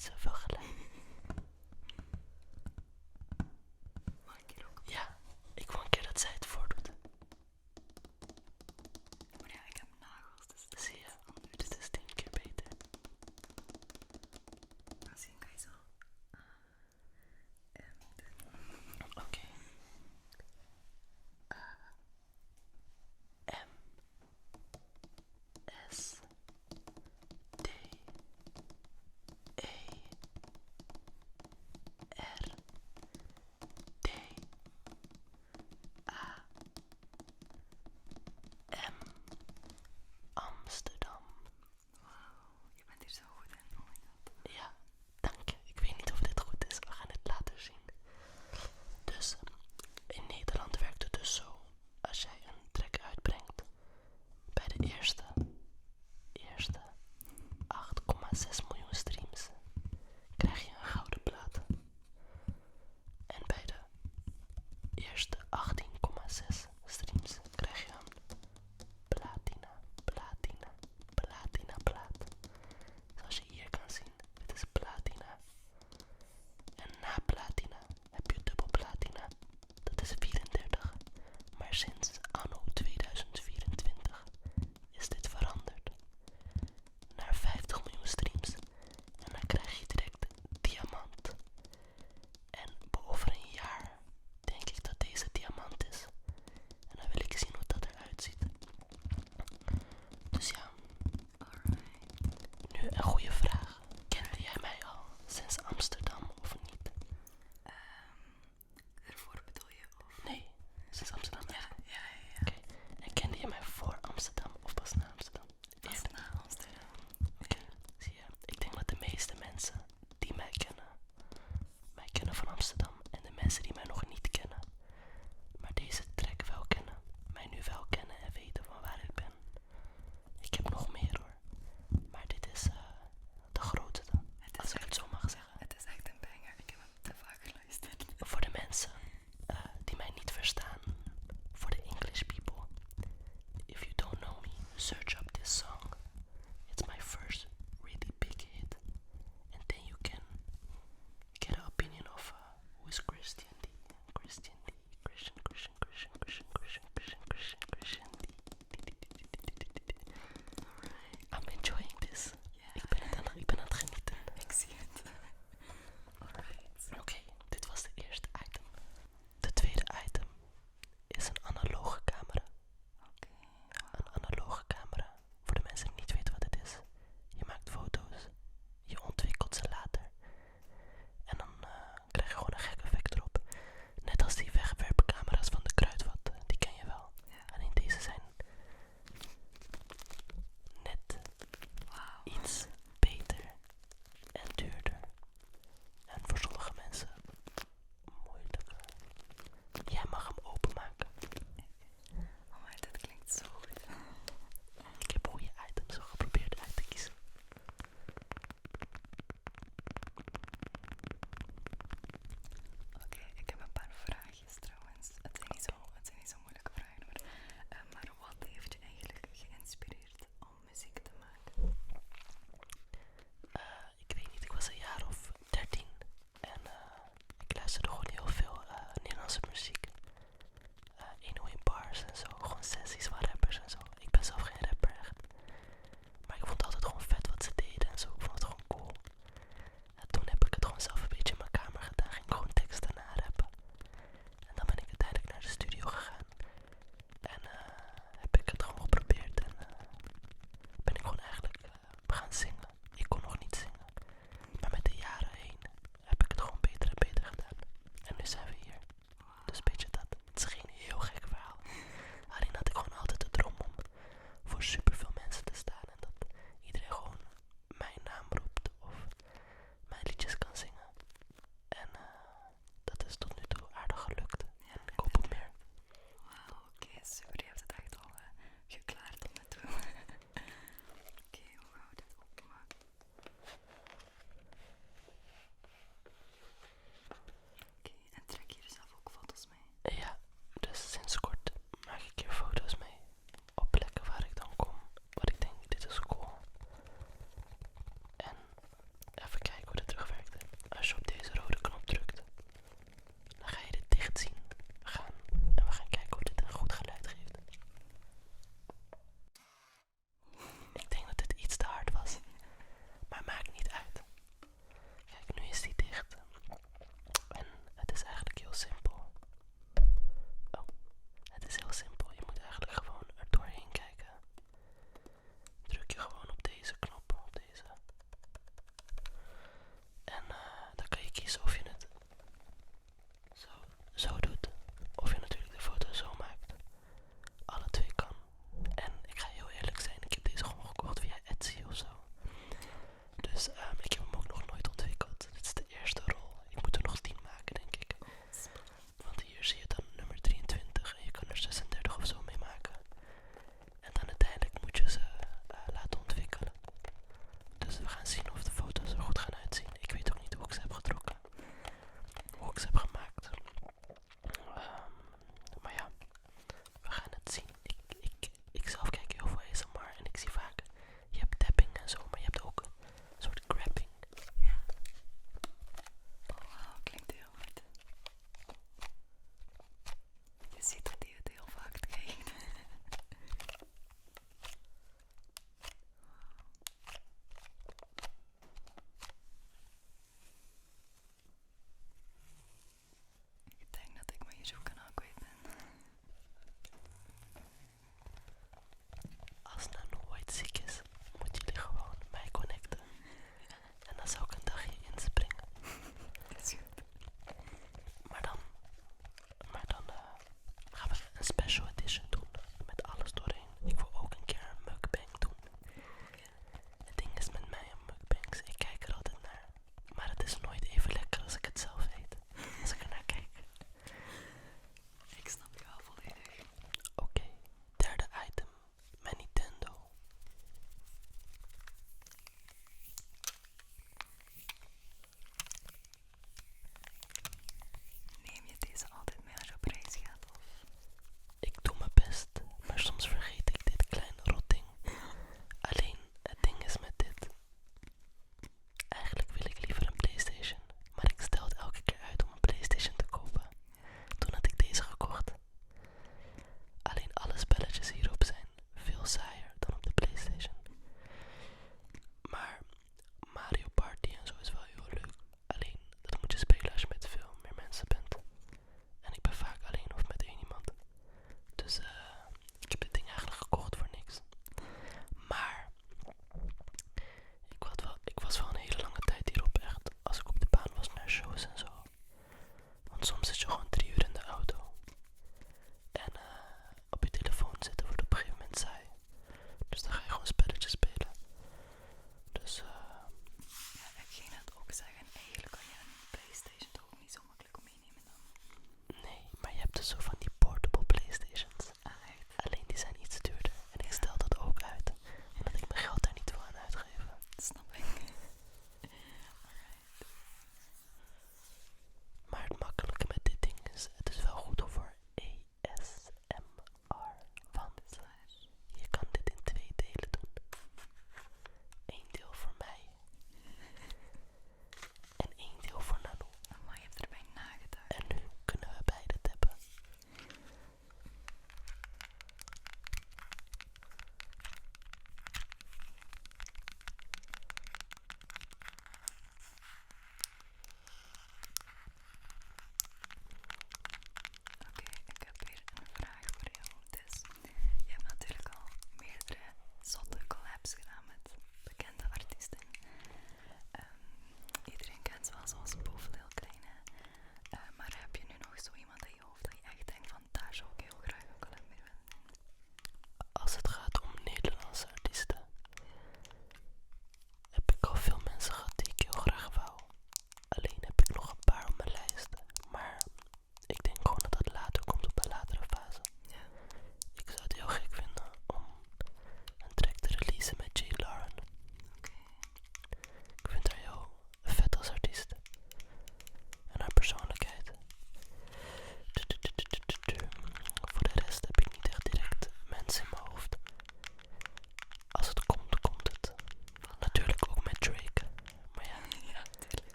niet zoveel gelijk. Mag ik hier ook? Ja, ik wil een keer dat zij het voordoet. Maar ja, ik heb nagels, dus dat Zie je, is anders. dit is 10 keer beter. Misschien kan je zo. Oké. M S D E R D A M Amsterdam. Wauw, je bent hier zo goed in. Oh my god. Ja, dank je. Ik weet niet of dit goed is. We gaan het later zien. Dus in Nederland werkt het dus zo. Als jij een track uitbrengt, bij de eerste 8,6 miljoen streams krijg je een gouden plaat. En bij de eerste 18,6 streams krijg je een platina plaat. Zoals je hier kan zien, dit is platina. En na platina heb je dubbel platina. Dat is 34. Maar sinds anno 2024 is dit veranderd naar 50 miljoen streams. En dan krijg je direct diamant. En boven een jaar denk ik dat deze diamant is. En dan wil ik zien hoe dat eruit ziet. Dus ja, nu een goede vraag. Kende jij mij al sinds Amsterdam of niet? Ervoor bedoel je? Of? Nee, sinds Amsterdam. Ja. Oké. En kende je mij voor Amsterdam of pas na Amsterdam? Pas Eerder. na Amsterdam. Oké, zie je. Ik denk dat de meeste mensen die mij kennen van Amsterdam. En de mensen die mij nog niet kennen, maar deze track wel kennen, mij nu wel kennen en weten van waar ik ben. Ik heb nog meer hoor. Maar dit is de grootste, als ik het zo mag zeggen. Het is echt een banger. Ik heb hem te vaak geluisterd. Voor de mensen die mij niet verstaan, voor de English people, if you don't know me, search up this song. It's my first really big hit, and then you can get an opinion of who is Christian D. Christian D. Christian D. I'm enjoying this. Ik ben aan het genieten. Ik zie het. Alright. Oké, dit was de eerste item. De tweede item is een analoge camera. Oké. Een analoge camera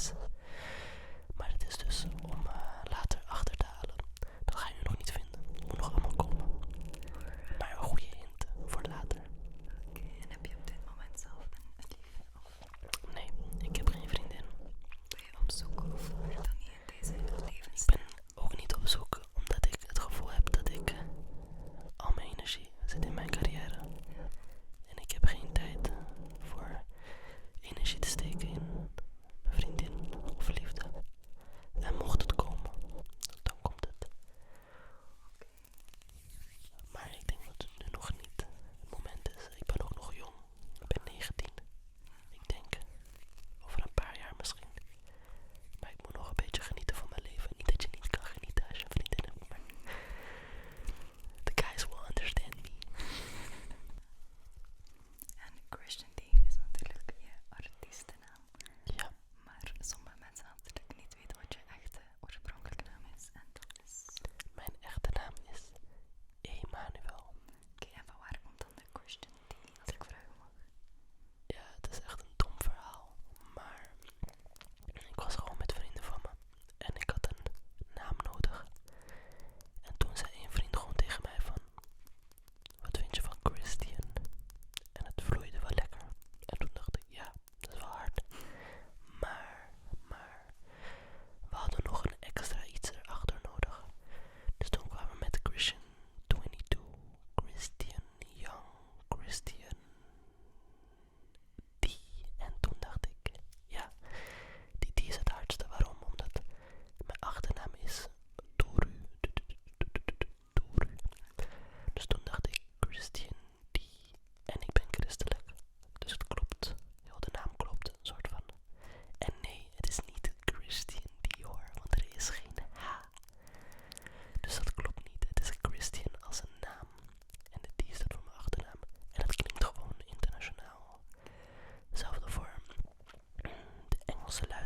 mensen. Maar het is dus om later achter te halen. Dat ga je nu nog niet vinden. Het moet nog allemaal komen. Maar een goede hint voor later. Oké, en heb je op dit moment zelf een lief? Of Nee, ik heb geen vriendin. ben je op zoek of ben je dan niet in deze Ik levensstijl? ben ook niet op zoek, omdat ik het gevoel heb dat ik al mijn energie zit in mijn carrière. En ik heb geen tijd voor energie te steken in mijn vriendin of liefde. En mocht het komen, dan komt het. Maar ik denk dat het nu nog niet het moment is. Ik ben ook nog jong. Ik ben 19. Ik denk over een paar jaar misschien. Maar ik moet nog een beetje genieten van mijn leven. Niet dat je niet kan genieten als je een vriendin hebt. Maar the guys will understand me. En Christian D is natuurlijk je artiestennaam. Ja, Maar sommige mensen natuurlijk niet weten wat je echte oorspronkelijke naam is. En dat is... mijn echte naam is Emanuel. Oké, en van waar komt dan de Christian D, als ik vragen mag? Ja, het is echt een dom verhaal. Maar ik was gewoon met vrienden van me. En ik had een naam nodig. En toen zei een vriend gewoon tegen mij van... Wat vind je van Christian? En het vloeide wel lekker. En toen dacht ik, ja, dat is wel hard. Maar, we hadden nog een extra iets erachter nodig. Dus toen kwamen we met Christian 22, Christian Young, Christian D. En toen dacht ik, ja, die D is het hardste. Waarom? Omdat mijn achternaam is Toru. Toru. Dus toen dacht ik, Christian D. En ik ben christelijk. Dus het klopt. Heel de naam klopt, een soort van. En nee, het is niet Christian Dior, want er is geen H. Dus dat klopt niet. Het is Christian als een naam. En de D staat voor mijn achternaam. En dat klinkt gewoon internationaal. Hetzelfde voor de Engelse lui.